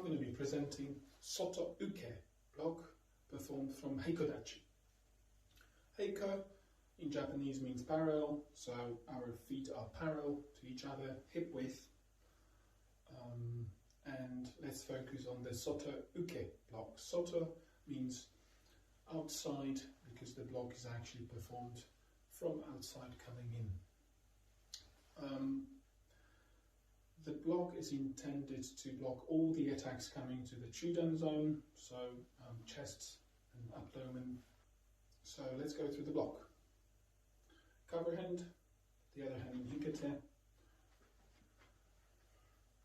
going to be presenting Soto-uke block performed from Heikodachi. Heiko in Japanese means parallel, so our feet are parallel to each other, hip width. And let's focus on the Soto-uke block. Soto means outside because the block is actually performed from outside coming in. The block is intended to block all the attacks coming to the Chudan zone, so chest and abdomen. So let's go through the block. Cover hand, the other hand in hikate,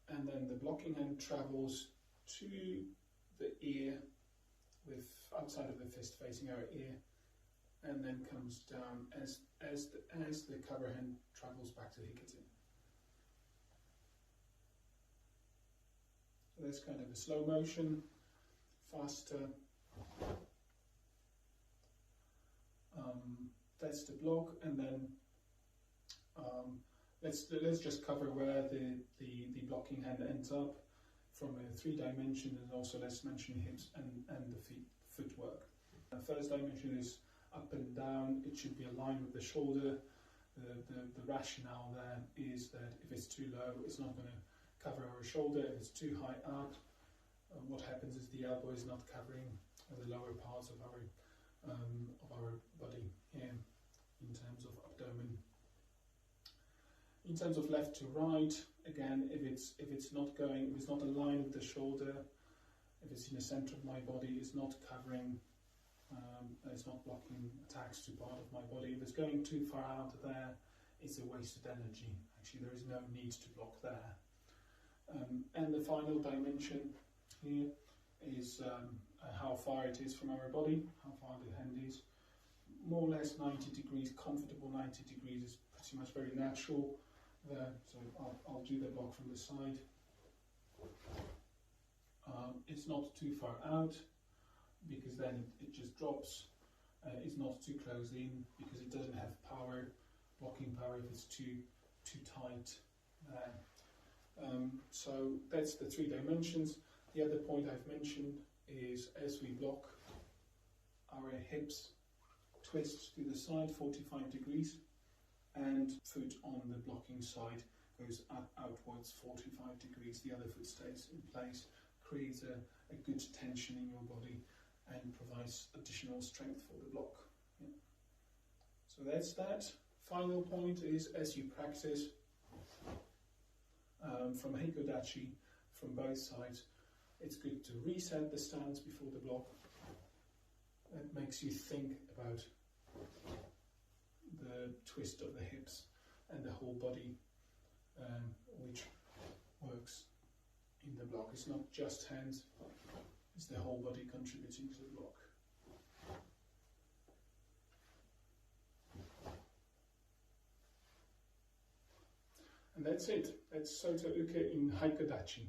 and then the blocking hand travels to the ear with outside of the fist facing our ear, and then comes down as the cover hand travels back to hikate. So that's kind of a slow motion, faster. That's the block, and then let's just cover where the blocking hand ends up from a 3-dimension, and also let's mention hips and the footwork. The first dimension is up and down. It should be aligned with the shoulder. The rationale there is that if it's too low, it's not going to cover our shoulder. If it's too high up, what happens is the elbow is not covering the lower parts of our body here in terms of abdomen. In terms of left to right, again, if it's not aligned with the shoulder, if it's in the center of my body, it's not covering, it's not blocking attacks to part of my body. If it's going too far out there, it's a wasted energy. Actually, there is no need to block there. And the final dimension here is how far it is from our body, how far the hand is. More or less 90 degrees, comfortable 90 degrees is pretty much very natural there. So I'll do the block from the side. It's not too far out because then it just drops. It's not too close in because it doesn't have blocking power if it's too tight there. So that's the 3 dimensions. The other point I've mentioned is as we block, our hips twist to the side 45 degrees and foot on the blocking side goes outwards 45 degrees. The other foot stays in place, creates a good tension in your body and provides additional strength for the block. Yeah. So that's that. Final point is as you practice from Heikodachi, from both sides, it's good to reset the stance before the block. That makes you think about the twist of the hips and the whole body, which works in the block. It's not just hands, it's the whole body contributing to the block. And that's it. That's Soto-uke in Heikodachi.